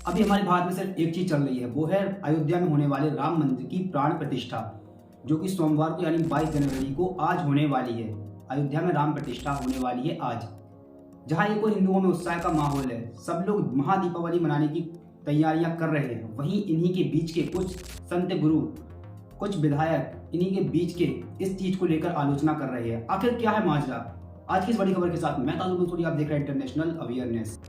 अभी हमारे भारत में सिर्फ एक चीज चल रही है, वो है अयोध्या में होने वाले राम मंदिर की प्राण प्रतिष्ठा, जो कि सोमवार को यानी 22 जनवरी को आज होने वाली है। अयोध्या में राम प्रतिष्ठा होने वाली है आज। जहां एक और हिंदुओं में उत्साह का माहौल है, सब लोग महादीपावली मनाने की तैयारियां कर रहे हैं। वहीं इन्हीं के बीच के कुछ संत गुरु, कुछ विधायक इन्हीं के बीच के इस चीज को लेकर आलोचना कर रहे हैं। आखिर क्या है माजरा? आज की इस बड़ी खबर के साथ मैं ताजुल मंसूरी, आप देख रहे हैं इंटरनेशनल अवेयरनेस।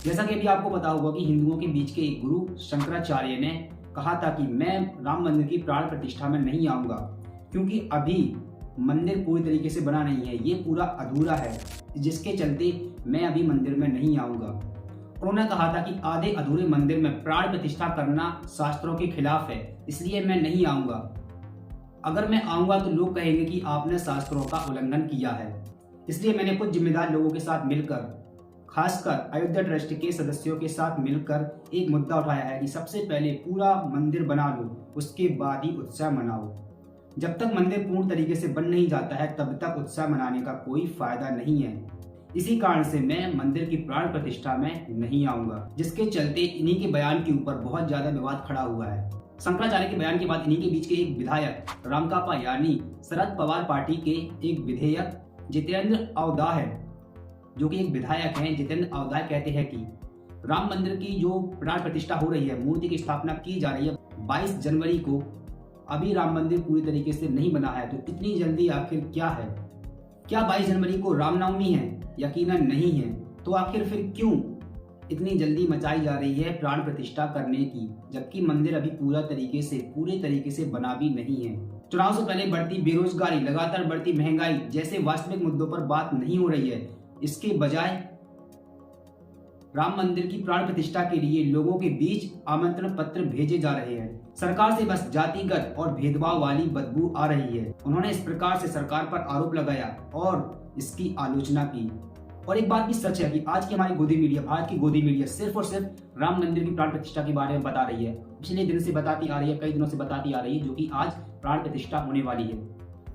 जैसा कि अभी आपको पता होगा कि हिंदुओं के बीच के एक गुरु शंकराचार्य ने कहा था कि मैं राम मंदिर की प्राण प्रतिष्ठा में नहीं आऊंगा, क्योंकि अभी मंदिर पूरी तरीके से बना नहीं है, ये पूरा अधूरा है, जिसके चलते मैं अभी मंदिर में नहीं आऊंगा। उन्होंने कहा था कि आधे अधूरे मंदिर में प्राण प्रतिष्ठा करना शास्त्रों के खिलाफ है, इसलिए मैं नहीं आऊंगा। अगर मैं आऊंगा तो लोग कहेंगे कि आपने शास्त्रों का उल्लंघन किया है। इसलिए मैंने कुछ जिम्मेदार लोगों के साथ मिलकर, खासकर अयोध्या ट्रस्ट के सदस्यों के साथ मिलकर एक मुद्दा उठाया है कि सबसे पहले पूरा मंदिर बना लो, उसके बाद ही उत्सव मनाओ। जब तक मंदिर पूर्ण तरीके से बन नहीं जाता है, तब तक उत्सव मनाने का कोई फायदा नहीं है। इसी कारण से मैं मंदिर की प्राण प्रतिष्ठा में नहीं आऊंगा, जिसके चलते इन्हीं के बयान के ऊपर बहुत ज्यादा विवाद खड़ा हुआ है। शंकराचार्य के बयान के बाद इन्हीं के बीच के एक विधायक रामकापा यानी शरद पवार पार्टी के एक विधेयक जितेंद्र अवधा है, जो कि एक विधायक हैं, जितेंद्र अवधा कहते हैं कि राम मंदिर की जो प्राण प्रतिष्ठा हो रही है, मूर्ति की स्थापना की जा रही है 22 जनवरी को, अभी राम मंदिर पूरी तरीके से नहीं बना है, तो इतनी जल्दी आखिर क्या है? क्या 22 जनवरी को रामनवमी है? यकीनन नहीं है। तो आखिर फिर क्यों इतनी जल्दी मचाई जा रही है प्राण प्रतिष्ठा करने की, जबकि मंदिर अभी पूरे तरीके से बना भी नहीं है? चुनाव से पहले बढ़ती बेरोजगारी, लगातार बढ़ती महंगाई जैसे वास्तविक मुद्दों पर बात नहीं हो रही है। इसके बजाय राम मंदिर की प्राण प्रतिष्ठा के लिए लोगों के बीच आमंत्रण पत्र भेजे जा रहे हैं। सरकार से बस जातिगत और भेदभाव वाली बदबू आ रही है। उन्होंने इस प्रकार से सरकार पर आरोप लगाया और इसकी आलोचना की। और एक बात भी सच है कि आज की हमारी गोदी मीडिया, भारत की गोदी मीडिया सिर्फ और सिर्फ राम मंदिर की प्राण प्रतिष्ठा के बारे में बता रही है। पिछले दिन से बताती आ रही है, कई दिनों से बताती आ रही है, जो कि आज प्राण प्रतिष्ठा होने वाली है।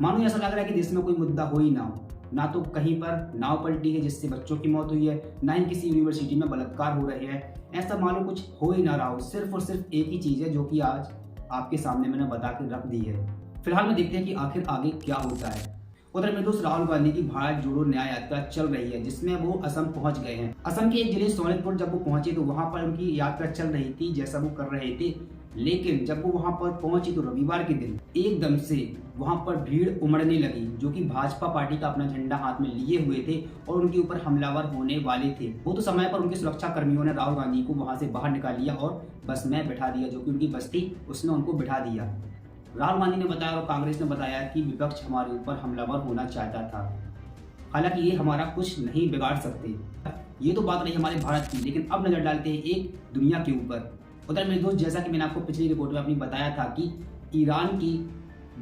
मानो ऐसा लग रहा है कि देश में कोई मुद्दा हो ही ना हो। ना तो कहीं पर नाव पलटी है जिससे बच्चों की मौत हुई है, ना ही किसी यूनिवर्सिटी में बलात्कार हो रहे हैं। ऐसा मानो कुछ हो ही ना रहा हो। सिर्फ और सिर्फ एक ही चीज है जो कि आज आपके सामने मैंने बता के रख दी है। फिलहाल में देखते हैं कि आखिर आगे क्या होता है। उधर मेरे दोस्त राहुल गांधी की भारत जोड़ो न्याय यात्रा चल रही है, जिसमें वो असम पहुंच गए हैं। असम के एक जिले सोनितपुर जब वो पहुंचे तो वहां पर उनकी यात्रा चल रही थी जैसा वो कर रहे थे, लेकिन जब वो वहां पर पहुंची तो रविवार के दिन एकदम से वहां पर भीड़ उमड़ने लगी, जो कि भाजपा पार्टी का अपना झंडा हाथ में लिए हुए थे और उनके ऊपर हमलावर होने वाले थे। वो तो समय पर उनके सुरक्षा कर्मियों ने राहुल गांधी को वहां से बाहर निकाल लिया और बस में बैठा दिया, जो कि उनकी बस थी उसने उनको बैठा दिया। राहुल गांधी ने बताया और कांग्रेस ने बताया कि विपक्ष हमारे ऊपर हमलावर होना चाहता था, हालांकि ये हमारा कुछ नहीं बिगाड़ सकते। ये तो बात रही हमारे भारत की, लेकिन अब नजर डालते हैं एक दुनिया के ऊपर। उधर मेरे दोस्त, जैसा कि मैंने आपको पिछली रिपोर्ट में अपनी बताया था कि ईरान की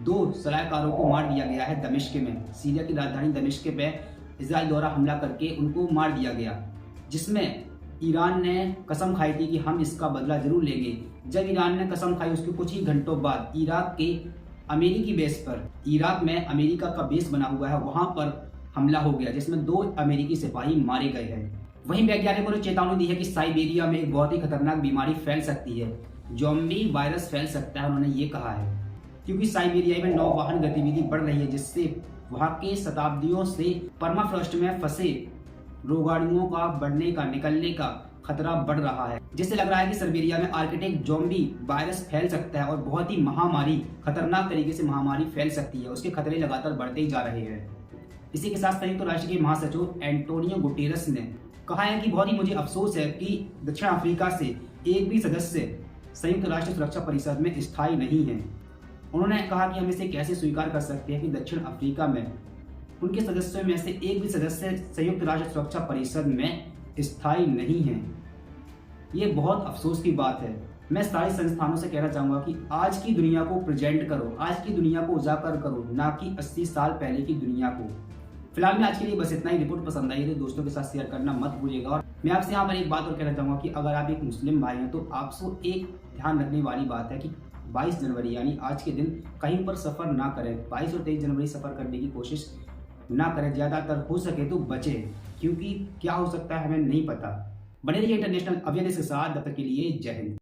2 सलाहकारों को मार दिया गया है दमिश्क में। सीरिया की राजधानी दमिश्क पे इजराइल द्वारा हमला करके उनको मार दिया गया, जिसमें ईरान ने कसम खाई थी कि हम इसका बदला जरूर लेंगे। जब ईरान ने कसम खाई उसके कुछ ही घंटों बाद इराक के अमेरिकी बेस पर, इराक में अमेरिका का बेस बना हुआ है, वहां पर हमला हो गया, जिसमें 2 अमेरिकी सिपाही मारे गए हैं। वहीं वैज्ञानिकों ने चेतावनी दी है कि साइबेरिया में एक बहुत ही खतरनाक बीमारी फैल सकती है, ज़ॉम्बी वायरस फैल सकता है, उन्होंने ये कहा है, क्योंकि साइबेरिया में नौवहन गतिविधि बढ़ रही है, जिससे वहां के शताब्दियों से परमाफ्रॉस्ट में फंसे रोगाणुओं का निकलने का खतरा बढ़ रहा है, जिससे लग रहा है कि साइबेरिया में आर्कटिक ज़ॉम्बी वायरस फैल सकता है और बहुत ही खतरनाक तरीके से महामारी फैल सकती है। उसके खतरे लगातार बढ़ते ही जा रहे हैं। इसी के साथ संयुक्त राष्ट्र के महासचिव एंटोनियो गुटेरस ने कहा है कि बहुत ही मुझे अफसोस है कि दक्षिण अफ्रीका से एक भी सदस्य संयुक्त राष्ट्र सुरक्षा परिषद में स्थायी नहीं है। उन्होंने कहा कि हम इसे कैसे स्वीकार कर सकते हैं कि दक्षिण अफ्रीका में उनके सदस्यों में से एक भी सदस्य संयुक्त राष्ट्र सुरक्षा परिषद में स्थायी नहीं है। ये बहुत अफसोस की बात है। मैं सारे संस्थानों से कहना चाहूंगा कि आज की दुनिया को प्रेजेंट करो, आज की दुनिया को उजागर करो, ना कि 80 साल पहले की दुनिया को। फिलहाल में आज के लिए बस इतना ही। रिपोर्ट पसंद आई तो दोस्तों के साथ शेयर करना मत भूलिएगा। और मैं आपसे यहाँ पर एक बात और कहना चाहूंगा कि अगर आप एक मुस्लिम भाई हैं तो आपसे एक ध्यान रखने वाली बात है कि 22 जनवरी यानी आज के दिन कहीं पर सफर ना करें। 22 और 23 जनवरी सफर करने की कोशिश ना करें, ज्यादातर हो सके तो बचे, क्योंकि क्या हो सकता है हमें नहीं पता। बने रहिए इंटरनेशनल अवेयरनेस के साथ। तब तक के लिए जय हिंद।